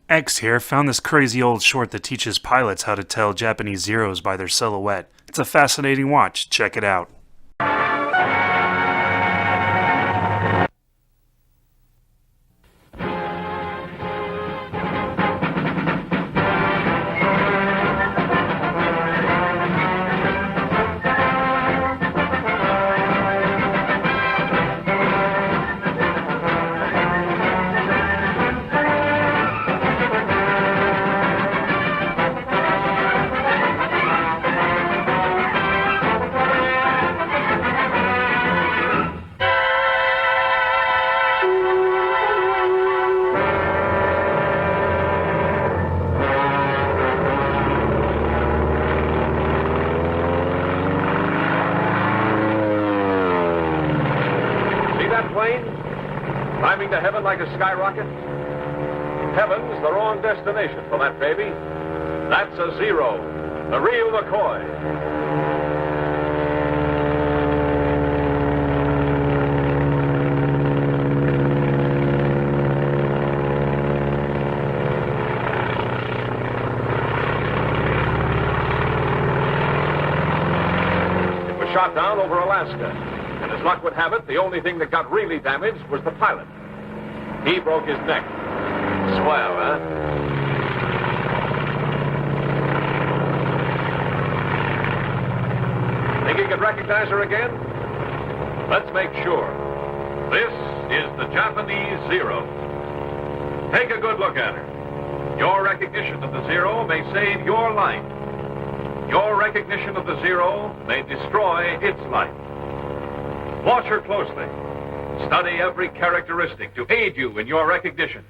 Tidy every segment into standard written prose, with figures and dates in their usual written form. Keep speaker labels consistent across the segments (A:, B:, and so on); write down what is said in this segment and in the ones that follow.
A: X here found this crazy old short that teaches pilots how to tell Japanese Zeros by their silhouette. It's a fascinating watch. Check it out.
B: Climbing to heaven like a skyrocket? Heaven's the wrong destination for that baby. That's a Zero, the real McCoy. It was shot down over Alaska. And as luck would have it, the only thing that got really damaged was the pilot. He broke his neck. Swell, huh? Think you can recognize her again? Let's make sure. This is the Japanese Zero. Take a good look at her. Your recognition of the Zero may save your life. Your recognition of the Zero may destroy its life. Watch her closely. Study every characteristic to aid you in your recognition.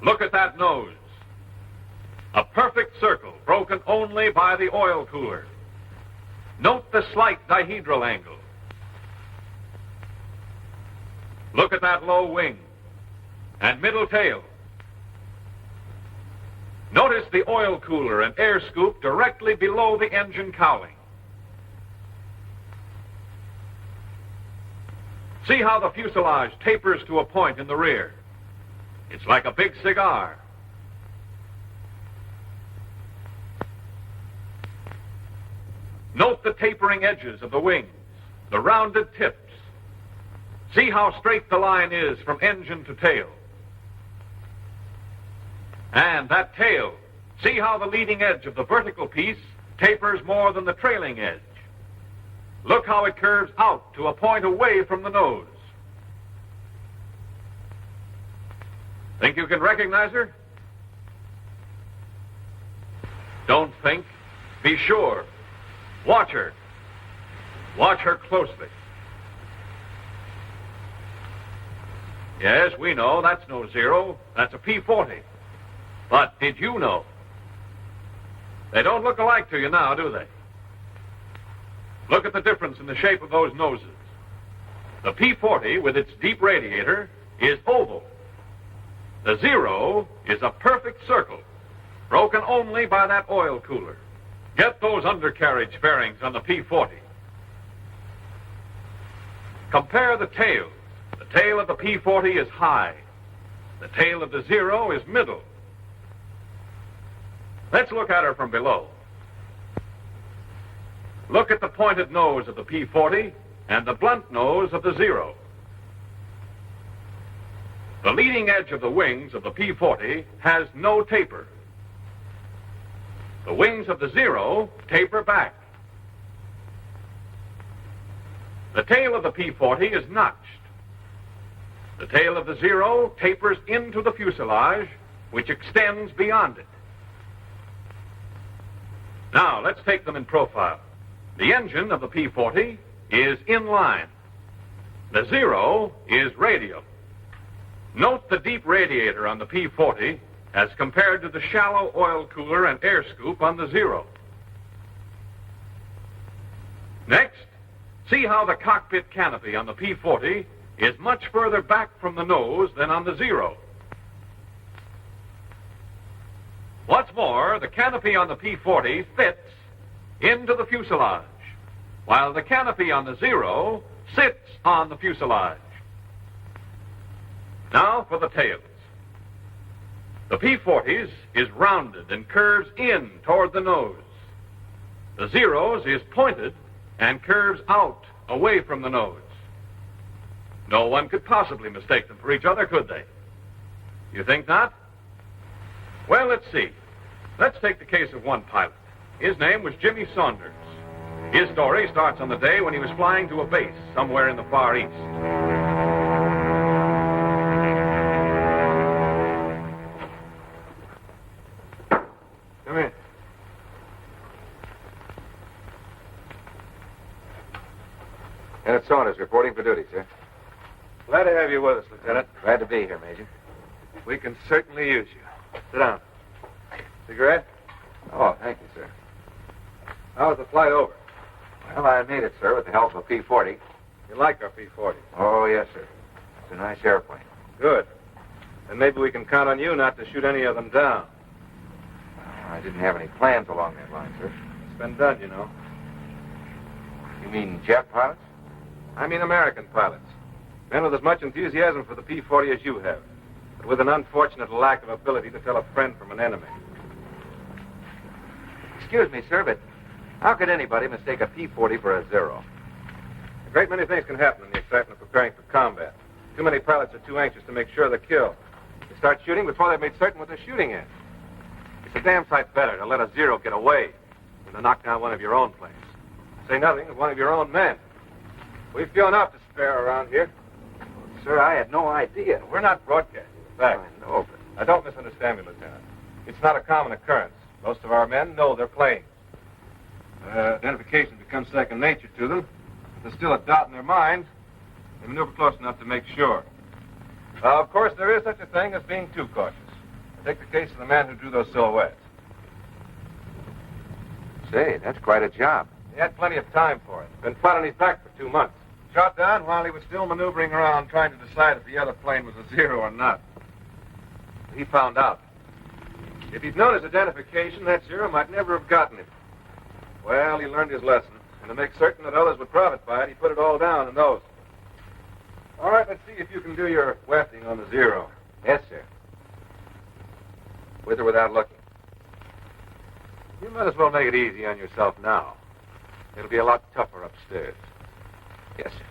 B: Look at that nose. A perfect circle broken only by the oil cooler. Note the slight dihedral angle. Look at that low wing and middle tail. Notice the oil cooler and air scoop directly below the engine cowling. See how the fuselage tapers to a point in the rear. It's like a big cigar. Note the tapering edges of the wings, the rounded tips. See how straight the line is from engine to tail. And that tail, see how the leading edge of the vertical piece tapers more than the trailing edge. Look how it curves out to a point away from the nose. Think you can recognize her? Don't think. Be sure. Watch her. Watch her closely. Yes, we know that's no Zero. That's a P-40. But did you know? They don't look alike to you now, do they? Look at the difference in the shape of those noses. The P-40, with its deep radiator, is oval. The Zero is a perfect circle, broken only by that oil cooler. Get those undercarriage fairings on the P-40. Compare the tails. The tail of the P-40 is high. The tail of the Zero is middle. Let's look at her from below. Look at the pointed nose of the P-40 and the blunt nose of the Zero. The leading edge of the wings of the P-40 has no taper. The wings of the Zero taper back. The tail of the P-40 is notched. The tail of the Zero tapers into the fuselage, which extends beyond it. Now, let's take them in profile. The engine of the P-40 is in line. The Zero is radial. Note the deep radiator on the P-40 as compared to the shallow oil cooler and air scoop on the Zero. Next, see how the cockpit canopy on the P-40 is much further back from the nose than on the Zero. What's more, the canopy on the P-40 fits into the fuselage, while the canopy on the Zero sits on the fuselage. Now for the tails. The P-40's is rounded and curves in toward the nose. The Zero's is pointed and curves out away from the nose. No one could possibly mistake them for each other, could they? You think not? Well, let's see. Let's take the case of one pilot. His name was Jimmy Saunders. His story starts on the day when he was flying to a base somewhere in the Far East.
C: Come in. Lieutenant Saunders reporting for duty, sir.
D: Glad to have you with us, Lieutenant.
C: Glad to be here, Major.
D: We can certainly use you. Sit down. Cigarette?
C: Oh, thank you, sir.
D: How was the flight over?
C: Well, I made it, sir, with the help of a P-40.
D: You like our P-40?
C: Oh, yes, sir. It's a nice airplane.
D: Good. And maybe we can count on you not to shoot any of them down.
C: I didn't have any plans along that line, sir.
D: It's been done, you know.
C: You mean jet pilots?
D: I mean American pilots. Men with as much enthusiasm for the P-40 as you have, but with an unfortunate lack of ability to tell a friend from an enemy.
C: Excuse me, sir, but how could anybody mistake a P-40 for a Zero?
D: A great many things can happen in the excitement of preparing for combat. Too many pilots are too anxious to make sure of the kill. They start shooting before they've made certain what they're shooting at. It's a damn sight better to let a Zero get away than to knock down one of your own planes. Say nothing of one of your own men. We've few enough to spare around here.
C: Sir, I had no idea.
D: We're not broadcasting. In fact,
C: I know, but...
D: now don't misunderstand me, Lieutenant. It's not a common occurrence. Most of our men know their planes. Identification becomes second nature to them. If there's still a doubt in their minds, they maneuver close enough to make sure. Of course, there is such a thing as being too cautious. Take the case of the man who drew those silhouettes.
C: Say, that's quite a job.
D: He had plenty of time for it. Been flat on his back for 2 months. Shot down while he was still maneuvering around trying to decide if the other plane was a Zero or not. He found out. If he'd known his identification, that Zero might never have gotten him. Well, he learned his lesson. And to make certain that others would profit by it, he put it all down in those. All right, let's see if you can do your wafting on the Zero.
C: Yes, sir. With or without looking?
D: You might as well make it easy on yourself now. It'll be a lot tougher upstairs.
C: Yes, sir.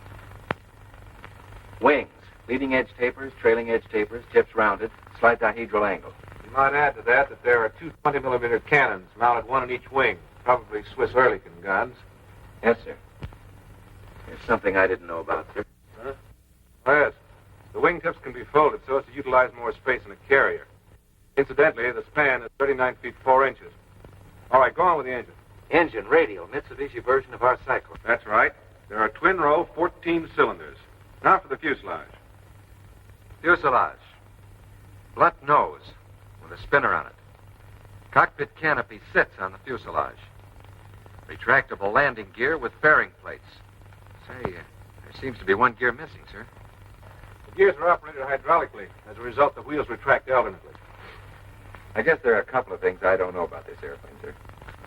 C: Wings. Leading edge tapers, trailing edge tapers, tips rounded, slight dihedral angle.
D: You might add to that there are two 20-millimeter cannons mounted one on each wing, probably Swiss Ehrlichen guns.
C: Yes, sir. There's something I didn't know about, sir.
D: Huh? Oh, yes. The wingtips can be folded so as to utilize more space in a carrier. Incidentally, the span is 39 feet 4 inches. All right, go on with the engine.
C: Engine, radial, Mitsubishi version of our Cyclone.
D: That's right. There are twin-row 14 cylinders. Now for the fuselage.
C: Fuselage. Blunt nose with a spinner on it. Cockpit canopy sits on the fuselage. Retractable landing gear with fairing plates. Say, there seems to be one gear missing, sir.
D: The gears are operated hydraulically. As a result, the wheels retract alternately.
C: I guess there are a couple of things I don't know about this airplane, sir.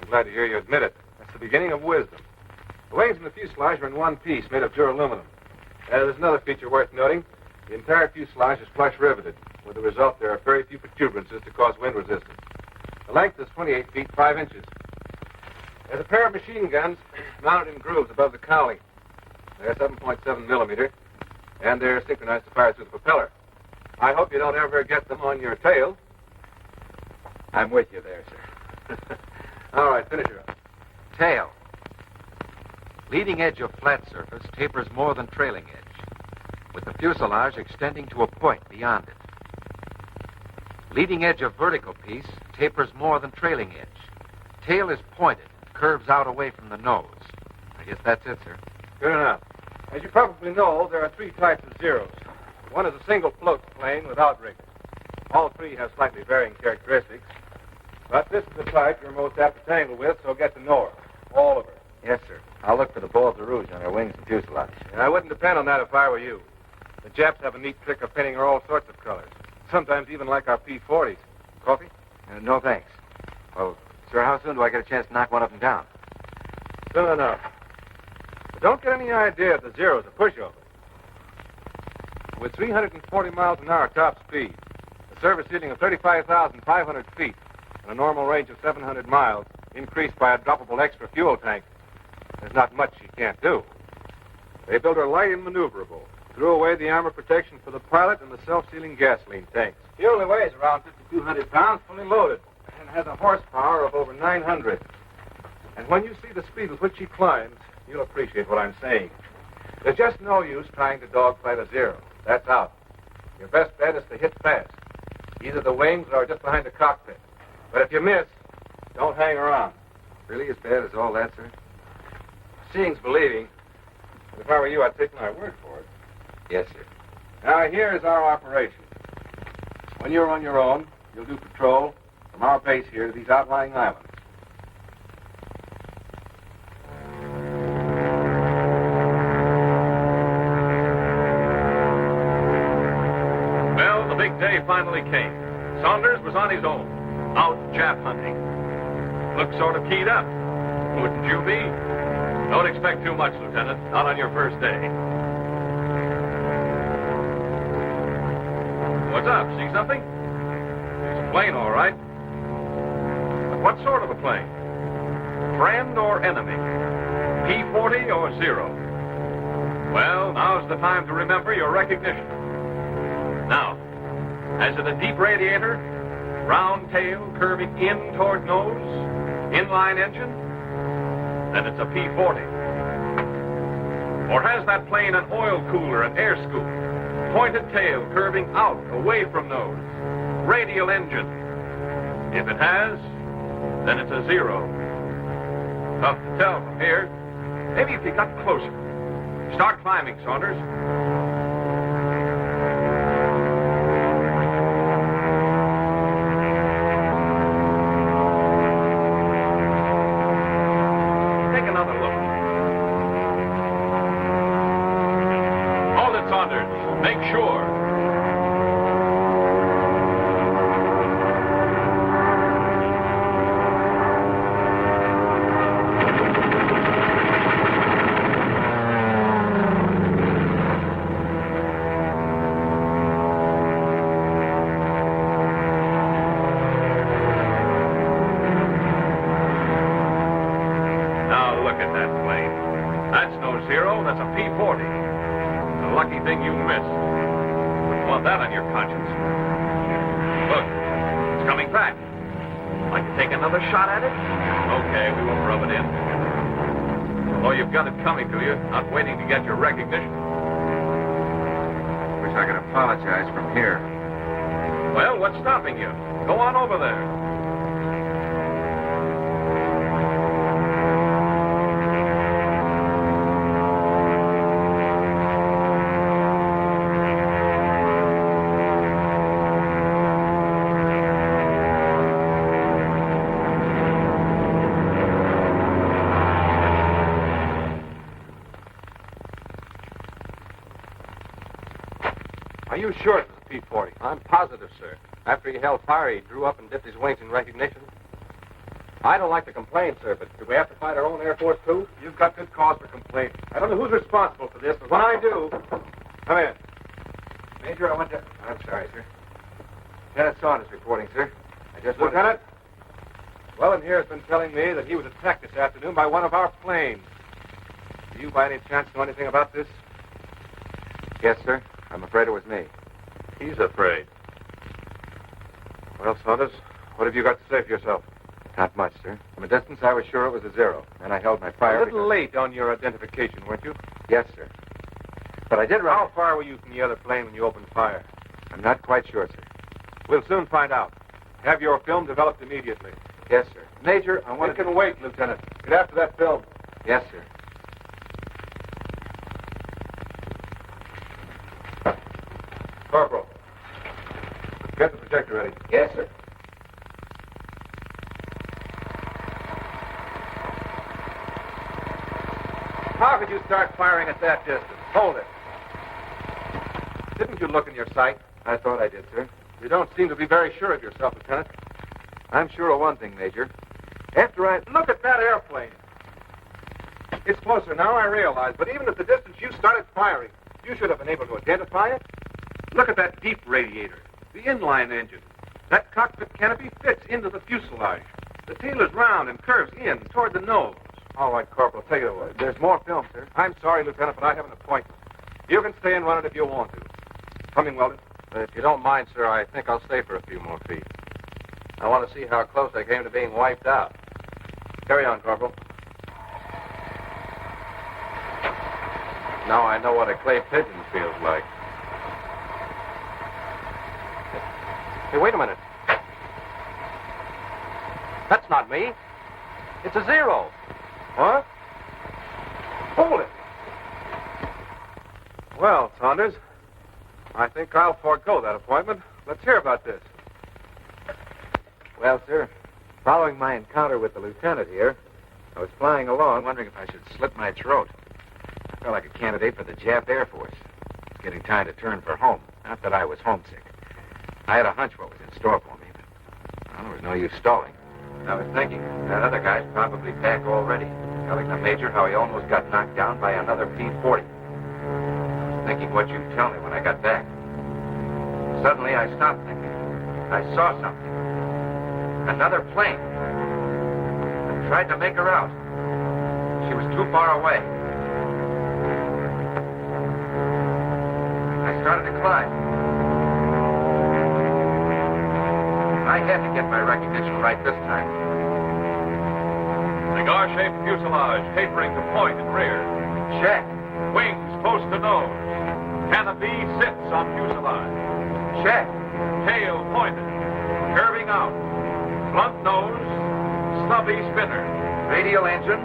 D: I'm glad to hear you admit it. That's the beginning of wisdom. The wings and the fuselage are in one piece, made of duraluminum. There's another feature worth noting. The entire fuselage is flush riveted. With the result, there are very few protuberances to cause wind resistance. The length is 28 feet 5 inches. There's a pair of machine guns mounted in grooves above the cowling. They're 7.7 millimeter, and they're synchronized to fire through the propeller. I hope you don't ever get them on your tail.
C: I'm with you there, sir.
D: All right, finish her up.
C: Tail. Leading edge of flat surface tapers more than trailing edge, with the fuselage extending to a point beyond it. Leading edge of vertical piece tapers more than trailing edge. Tail is pointed, curves out away from the nose. I guess that's it, sir.
D: Good enough. As you probably know, there are three types of Zeros. One is a single float plane with outriggers. All three have slightly varying characteristics. But this is the type you're most apt to tangle with, so get to know her. All of her.
C: Yes, sir. I'll look for the balls of rouge on her wings and fuselage.
D: And I wouldn't depend on that if I were you. The Japs have a neat trick of painting her all sorts of colors. Sometimes even like our P-40s. Coffee?
C: No, thanks. Well, sir, how soon do I get a chance to knock one of them down?
D: Soon enough. But don't get any idea that the Zero's a pushover. With 340 miles an hour top speed, the service ceiling of 35,500 feet and a normal range of 700 miles, increased by a droppable extra fuel tank. There's not much she can't do. They built her light and maneuverable, threw away the armor protection for the pilot and the self-sealing gasoline tanks. She only weighs around 5,200 pounds, fully loaded, and has a horsepower of over 900. And when you see the speed with which she climbs, you'll appreciate what I'm saying. There's just no use trying to dogfight a Zero. That's out. Your best bet is to hit fast, either the wings or just behind the cockpit. But if you miss, don't hang around.
C: Really as bad as all that, sir?
D: Seeing's believing. But if I were you, I'd take my word for it.
C: Yes, sir.
D: Now, here's our operation. When you're on your own, you'll do patrol from our base here to these outlying islands.
B: Well, the big day finally came. Saunders was on his own, out Jap hunting. Looked sort of keyed up. Wouldn't you be? Don't expect too much, Lieutenant. Not on your first day. What's up? See something? It's a plane, all right. But what sort of a plane? Friend or enemy? P-40 or Zero? Well, now's the time to remember your recognition. Now, has it a deep radiator? Round tail curving in toward nose? Inline engine? Then it's a P-40. Or has that plane an oil cooler and air scoop? Pointed tail curving out, away from nose? Radial engine? If it has, then it's a Zero. Tough to tell from here. Maybe if you got closer. Start climbing, Saunders. Take another look. Hold it, Saunders. Make sure. Now look at that plane. That's no Zero, that's a P-40. The lucky thing you missed. Wouldn't want that on your conscience. Look, it's coming back. Like to take another shot at it? Okay, we won't rub it in. Although you've got it coming to you, not waiting to get your recognition.
C: Wish I could apologize from here.
B: Well, what's stopping you? Go on over there.
D: Are you sure it was a P-40? I'm positive, sir. After he held fire, he drew up and dipped his wings in recognition. I don't like to complain, sir, but do we have to fight our own Air Force, too? You've got good cause for complaint. I don't know who's responsible for this, but when I do... Come in. Major, I want to...
C: I'm sorry, sir. Lieutenant Saunders reporting, sir. I just wanted...
D: Lieutenant? Wellen here has been telling me that he was attacked this afternoon by one of our planes. Do you, by any chance, know anything about this?
C: Yes, sir. I'm afraid it was me.
D: He's afraid. Well, Saunders, what have you got to say for yourself?
C: Not much, sir. From a distance, I was sure it was a Zero, and I held my fire.
D: A little late on your identification, weren't you?
C: Yes, sir. But I did run...
D: How far were you from the other plane when you opened fire?
C: I'm not quite sure, sir.
D: We'll soon find out. Have your film developed immediately.
C: Yes, sir. Major, I want
D: It can wait, Lieutenant. Get after that film.
C: Yes, sir.
D: Corporal, get the projector ready.
C: Yes, sir.
D: How could you start firing at that distance? Hold it. Didn't you look in your sight?
C: I thought I did, sir.
D: You don't seem to be very sure of yourself, Lieutenant.
C: I'm sure of one thing, Major.
D: After I... Look at that airplane. It's closer now, I realize, but even at the distance you started firing, you should have been able to identify it. Look at that deep radiator. The inline engine. That cockpit canopy fits into the fuselage. The tail is round and curves in toward the nose. All right, Corporal, take it away. There's more film, sir. I'm sorry, Lieutenant, but I have an appointment. You can stay and run it if you want to. Coming, Weldon?
C: If you don't mind, sir, I think I'll stay for a few more feet. I want to see how close I came to being wiped out.
D: Carry on, Corporal.
C: Now I know what a clay pigeon feels like. Hey, wait a minute. That's not me. It's a zero.
D: What? Hold it. Well, Saunders, I think I'll forego that appointment. Let's hear about this.
C: Well, sir, following my encounter with the lieutenant here, I was flying along wondering if I should slit my throat. I felt like a candidate for the Jap Air Force. It's getting time to turn for home. Not that I was homesick. I had a hunch what was in store for me, but well, there was no use stalling. I was thinking, that other guy's probably back already, telling the major how he almost got knocked down by another P-40. I was thinking what you'd tell me when I got back. Suddenly, I stopped thinking. I saw something. Another plane. I tried to make her out. She was too far away. I started to climb. I had to get my recognition right this time.
B: Cigar-shaped fuselage tapering to point and rear.
C: Check.
B: Wings close to nose. Canopy sits on fuselage.
C: Check.
B: Tail pointed. Curving out. Blunt nose. Stubby spinner.
C: Radial engine.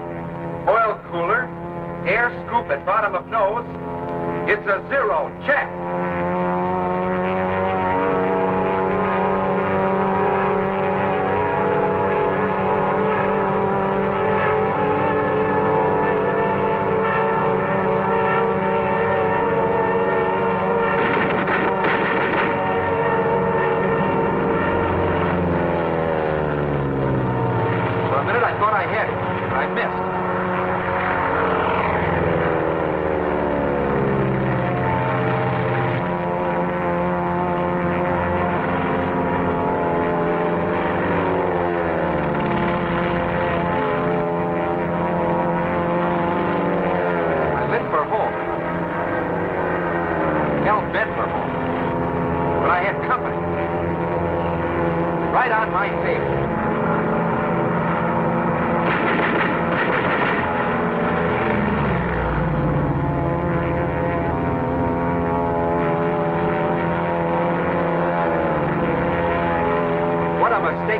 C: Oil cooler. Air scoop at bottom of nose. It's a zero. Check.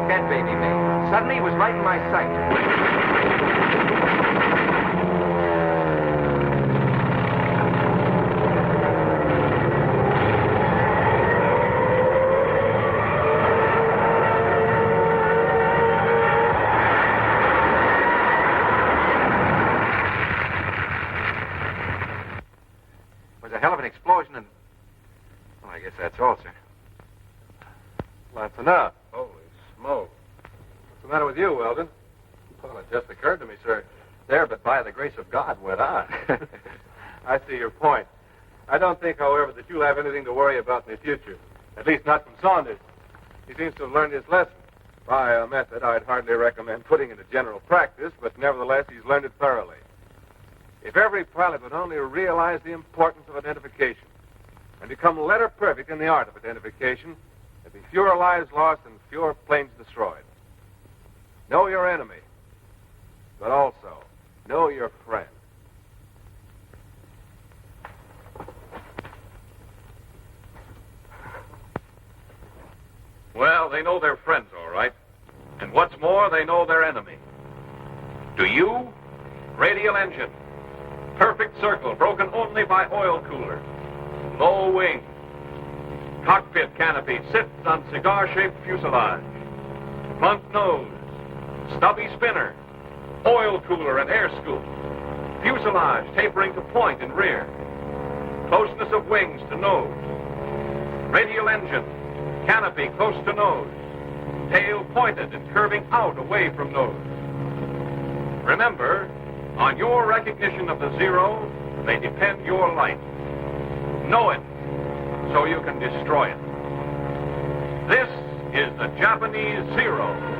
C: That baby made. Suddenly he was right in my sight. It was a hell of an explosion and... Well, I guess that's all, sir.
D: That's enough. Holy smoke. What's the matter with you, Weldon? Well, it just occurred to me, sir. There, but by the grace of God, went on. I see your point. I don't think, however, that you'll have anything to worry about in the future. At least not from Saunders. He seems to have learned his lesson. By a method I'd hardly recommend putting into general practice, but nevertheless, he's learned it thoroughly. If every pilot would only realize the importance of identification and become letter perfect in the art of identification, there'd be fewer lives lost and fewer planes destroyed. Know your enemy, but also know your friend.
B: Well, they know their friends, all right. And what's more, they know their enemy. Do you? Radial engine. Perfect circle, broken only by oil cooler. Low wing. Cockpit canopy sits on cigar-shaped fuselage. Blunt nose. Stubby spinner. Oil cooler and air scoop. Fuselage tapering to point in rear. Closeness of wings to nose. Radial engine. Canopy close to nose. Tail pointed and curving out away from nose. Remember, on your recognition of the zero, may depend your life. Know it, so you can destroy it. This is the Japanese Zero.